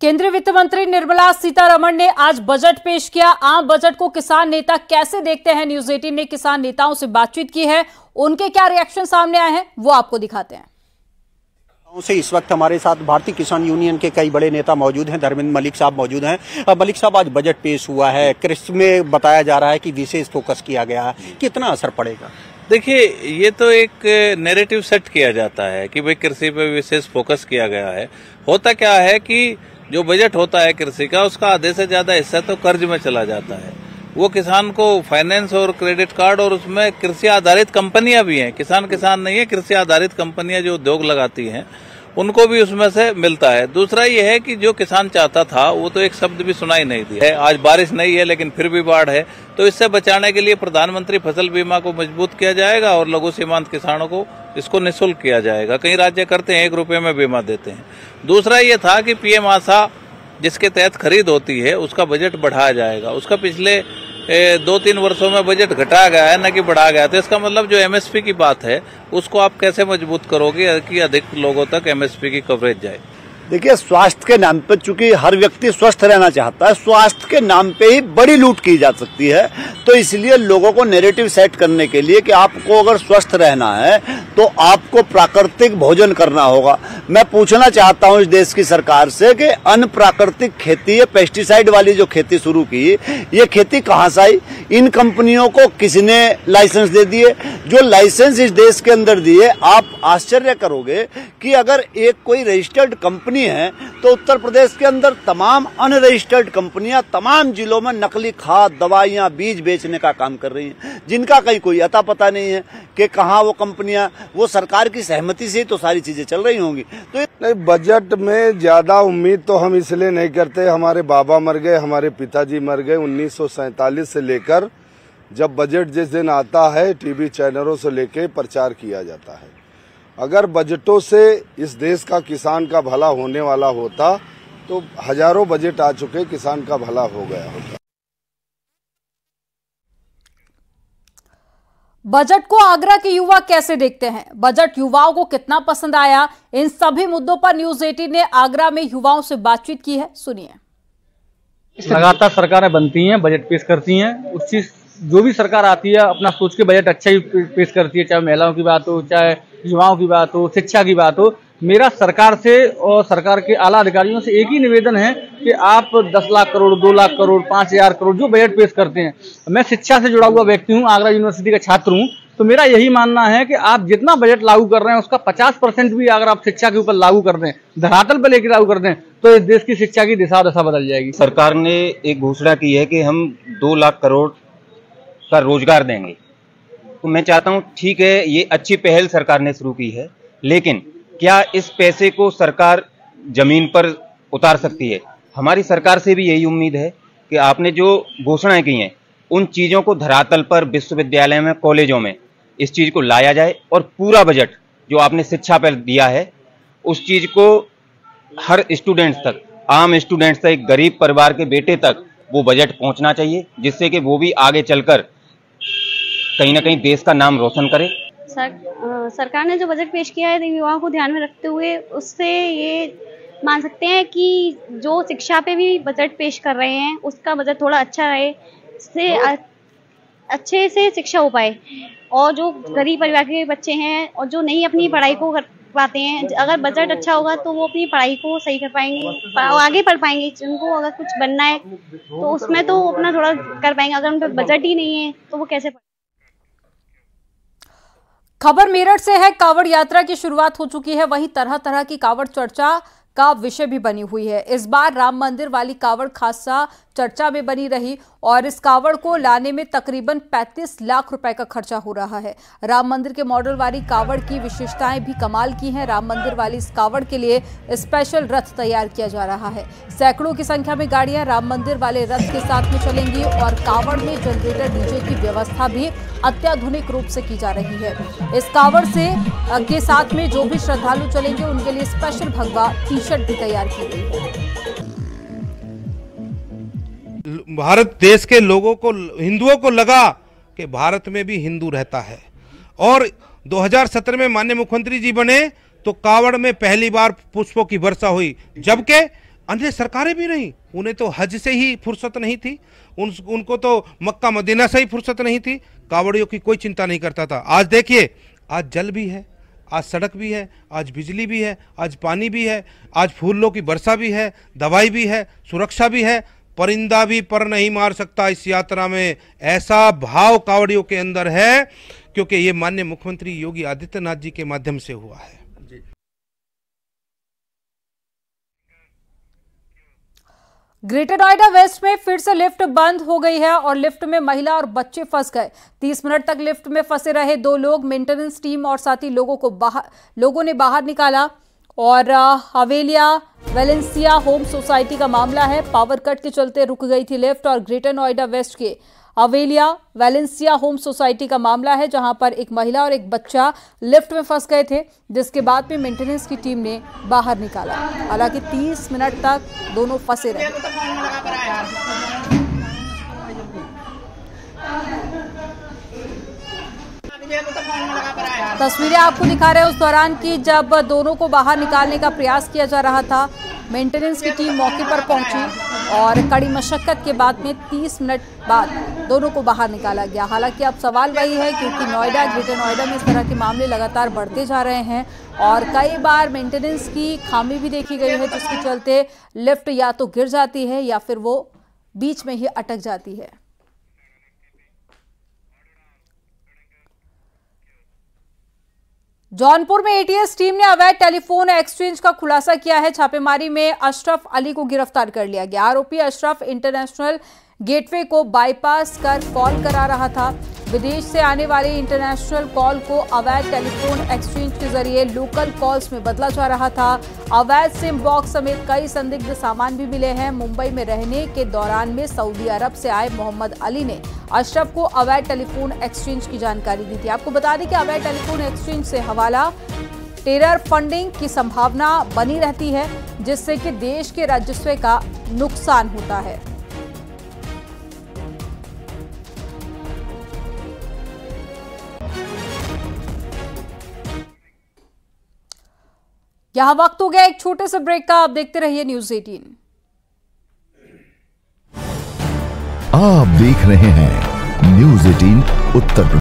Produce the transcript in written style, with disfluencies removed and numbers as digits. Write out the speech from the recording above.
केंद्रीय वित्त मंत्री निर्मला सीतारमण ने आज बजट पेश किया। आम बजट को किसान नेता कैसे देखते हैं, न्यूज 18 ने किसान नेताओं से बातचीत की है। उनके क्या रिएक्शन सामने आए हैं वो आपको दिखाते हैं। से इस वक्त हमारे साथ भारतीय किसान यूनियन के कई बड़े नेता मौजूद हैं। धर्मेंद्र मलिक साहब मौजूद हैं। मलिक साहब, आज बजट पेश हुआ है, कृषि में बताया जा रहा है कि विशेष फोकस किया गया है, कितना असर पड़ेगा? देखिए, ये तो एक नैरेटिव सेट किया जाता है कि भाई कृषि पे विशेष फोकस किया गया है। होता क्या है कि जो बजट होता है कृषि का, उसका आधे से ज्यादा हिस्सा तो कर्ज में चला जाता है। वो किसान को फाइनेंस और क्रेडिट कार्ड और उसमें कृषि आधारित कंपनियां भी हैं, किसान नहीं है, कृषि आधारित कंपनियां जो उद्योग लगाती हैं उनको भी उसमें से मिलता है। दूसरा ये है कि जो किसान चाहता था वो तो एक शब्द भी सुनाई नहीं दिया है। आज बारिश नहीं है लेकिन फिर भी बाढ़ है, तो इससे बचाने के लिए प्रधानमंत्री फसल बीमा को मजबूत किया जाएगा और लघु सीमांत किसानों को इसको निःशुल्क किया जाएगा। कई राज्य करते हैं, 1 रुपये में बीमा देते हैं। दूसरा ये था कि पीएम आशा जिसके तहत खरीद होती है उसका बजट बढ़ाया जाएगा। उसका पिछले 2-3 वर्षों में बजट घटाया गया है, न कि बढ़ाया गया। तो इसका मतलब जो एमएसपी की बात है उसको आप कैसे मजबूत करोगे कि अधिक लोगों तक एमएसपी की कवरेज जाए? देखिए, स्वास्थ्य के नाम पे, चूंकि हर व्यक्ति स्वस्थ रहना चाहता है, स्वास्थ्य के नाम पे ही बड़ी लूट की जा सकती है। तो इसलिए लोगों को नैरेटिव सेट करने के लिए कि आपको अगर स्वस्थ रहना है तो आपको प्राकृतिक भोजन करना होगा। मैं पूछना चाहता हूं इस देश की सरकार से कि अनप्राकृतिक खेती, ये पेस्टिसाइड वाली जो खेती शुरू की, ये खेती कहां से आई? इन कंपनियों को किसने लाइसेंस दे दिए? जो लाइसेंस इस देश के अंदर दिए, आप आश्चर्य करोगे कि अगर एक कोई रजिस्टर्ड कंपनी है तो उत्तर प्रदेश के अंदर तमाम अनरजिस्टर्ड कंपनियां तमाम जिलों में नकली खाद, दवाइयां, बीज बेचने का काम कर रही हैं, जिनका कहीं कोई अता पता नहीं है कि कहां वो कंपनियां, वो सरकार की सहमति से तो सारी चीजें चल रही होंगी। तो नहीं, बजट में ज्यादा उम्मीद तो हम इसलिए नहीं करते। हमारे बाबा मर गए, हमारे पिताजी मर गए। 1947 से लेकर जब बजट जिस दिन आता है टीवी चैनलों से लेकर प्रचार किया जाता है। अगर बजटों से इस देश का किसान का भला होने वाला होता तो हजारों बजट आ चुके, किसान का भला हो गया होता। बजट को आगरा के युवा कैसे देखते हैं, बजट युवाओं को कितना पसंद आया, इन सभी मुद्दों पर न्यूज 18 ने आगरा में युवाओं से बातचीत की है। सुनिए। लगातार सरकारें बनती हैं, बजट पेश करती हैं। उस चीज जो भी सरकार आती है अपना सोच के बजट अच्छा ही पेश करती है, चाहे महिलाओं की बात हो, चाहे युवाओं की बात हो, शिक्षा की बात हो। मेरा सरकार से और सरकार के आला अधिकारियों से एक ही निवेदन है कि आप 10 लाख करोड़, 2 लाख करोड़, 5,000 करोड़ जो बजट पेश करते हैं, मैं शिक्षा से जुड़ा हुआ व्यक्ति हूं, आगरा यूनिवर्सिटी का छात्र हूं, तो मेरा यही मानना है कि आप जितना बजट लागू कर रहे हैं उसका 50% भी अगर आप शिक्षा के ऊपर लागू कर दें, धरातल पर लेकर लागू कर दें, तो इस देश की शिक्षा की दिशा दशा बदल जाएगी। सरकार ने एक घोषणा की है कि हम 2 लाख करोड़ का रोजगार देंगे। तो मैं चाहता हूं, ठीक है, ये अच्छी पहल सरकार ने शुरू की है, लेकिन क्या इस पैसे को सरकार जमीन पर उतार सकती है? हमारी सरकार से भी यही उम्मीद है कि आपने जो घोषणाएं की हैं उन चीजों को धरातल पर विश्वविद्यालय में, कॉलेजों में इस चीज को लाया जाए और पूरा बजट जो आपने शिक्षा पर दिया है उस चीज को हर स्टूडेंट्स तक, आम स्टूडेंट्स तक, गरीब परिवार के बेटे तक वो बजट पहुंचना चाहिए, जिससे कि वो भी आगे चलकर कहीं ना कहीं देश का नाम रोशन करे। सरकार ने जो बजट पेश किया है युवाओं को ध्यान में रखते हुए, उससे ये मान सकते हैं कि जो शिक्षा पे भी बजट पेश कर रहे हैं उसका बजट थोड़ा अच्छा रहे, इससे अच्छे से शिक्षा हो पाए। और जो गरीब परिवार के बच्चे हैं और जो नहीं अपनी पढ़ाई को कर पाते हैं, अगर बजट अच्छा होगा तो वो अपनी पढ़ाई को सही कर पाएंगे, आगे पढ़ पाएंगे। उनको अगर कुछ बनना है तो उसमें तो अपना थोड़ा कर पाएंगे, अगर उन पर बजट ही नहीं है तो वो कैसे। खबर मेरठ से है। कावड़ यात्रा की शुरुआत हो चुकी है, वहीं तरह तरह की कावड़ चर्चा का विषय भी बनी हुई है। इस बार राम मंदिर वाली कावड़ खासा चर्चा में बनी रही और इस कावड़ को लाने में तकरीबन 35 लाख रुपए का खर्चा हो रहा है। राम मंदिर के मॉडल वाली कावड़ की विशेषताएं भी कमाल की हैं। राम मंदिर वाली इस कावड़ के लिए स्पेशल रथ तैयार किया जा रहा है। सैकड़ों की संख्या में गाड़ियां राम मंदिर वाले रथ के साथ में चलेंगी और कावड़ में जनरेटर, डीजे की व्यवस्था भी अत्याधुनिक रूप से की जा रही है। इस कावड़ से के साथ में जो भी श्रद्धालु चलेंगे उनके लिए स्पेशल भगवा टी-शर्ट भी तैयार की गई है। भारत देश के लोगों को, हिंदुओं को लगा कि भारत में भी हिंदू रहता है और 2017 में माननीय मुख्यमंत्री जी बने तो कावड़ में पहली बार पुष्पों की वर्षा हुई, जबकि अन्य सरकारें भी नहीं, उन्हें तो हज से ही फुर्सत नहीं थी, उनको तो मक्का मदीना से ही फुर्सत नहीं थी, कावड़ियों की कोई चिंता नहीं करता था। आज देखिए, आज जल भी है, आज सड़क भी है, आज बिजली भी है, आज पानी भी है, आज फूलों की वर्षा भी है, दवाई भी है, सुरक्षा भी है। परिंदा भी पर नहीं मार सकता इस यात्रा में, ऐसा भाव कावड़ियों के अंदर है, क्योंकि ये माननीय मुख्यमंत्री योगी आदित्यनाथ जी के माध्यम से हुआ है। ग्रेटर नोएडा वेस्ट में फिर से लिफ्ट बंद हो गई है और लिफ्ट में महिला और बच्चे फंस गए। 30 मिनट तक लिफ्ट में फंसे रहे 2 लोग, मेंटेनेंस टीम और साथी लोगों ने बाहर निकाला। और हवेलिया वेलेंसिया होम सोसाइटी का मामला है। पावर कट के चलते रुक गई थी लिफ्ट और ग्रेटर नोएडा वेस्ट के हवेलिया वेलेंसिया होम सोसाइटी का मामला है, जहां पर एक महिला और एक बच्चा लिफ्ट में फंस गए थे, जिसके बाद में मेंटेनेंस की टीम ने बाहर निकाला। हालांकि 30 मिनट तक दोनों फंसे रहे। तस्वीरें आपको दिखा रहे हैं उस दौरान की जब दोनों को बाहर निकालने का प्रयास किया जा रहा था। मेंटेनेंस की टीम मौके पर पहुंची और कड़ी मशक्कत के बाद में 30 मिनट बाद दोनों को बाहर निकाला गया। हालांकि अब सवाल वही है, क्योंकि नोएडा ग्रेटर नोएडा में इस तरह के मामले लगातार बढ़ते जा रहे हैं और कई बार मेंटेनेंस की खामी भी देखी गई है, जिसके चलते लिफ्ट या तो गिर जाती है या फिर वो बीच में ही अटक जाती है। जौनपुर में एटीएस टीम ने अवैध टेलीफोन एक्सचेंज का खुलासा किया है। छापेमारी में अशरफ अली को गिरफ्तार कर लिया गया। आरोपी अशरफ इंटरनेशनल गेटवे को बाईपास कर कॉल करा रहा था। विदेश से आने वाले इंटरनेशनल कॉल को अवैध टेलीफोन एक्सचेंज के जरिए लोकल कॉल्स में बदला जा रहा था। अवैध सिम बॉक्स समेत कई संदिग्ध सामान भी मिले हैं। मुंबई में रहने के दौरान में सऊदी अरब से आए मोहम्मद अली ने अशरफ को अवैध टेलीफोन एक्सचेंज की जानकारी दी थी। आपको बता दें कि अवैध टेलीफोन एक्सचेंज से हवाला टेरर फंडिंग की संभावना बनी रहती है, जिससे कि देश के राजस्व का नुकसान होता है। यहां वक्त हो गया एक छोटे से ब्रेक का। आप देखते रहिए न्यूज़ 18। आप देख रहे हैं न्यूज़ 18 उत्तर प्रदेश।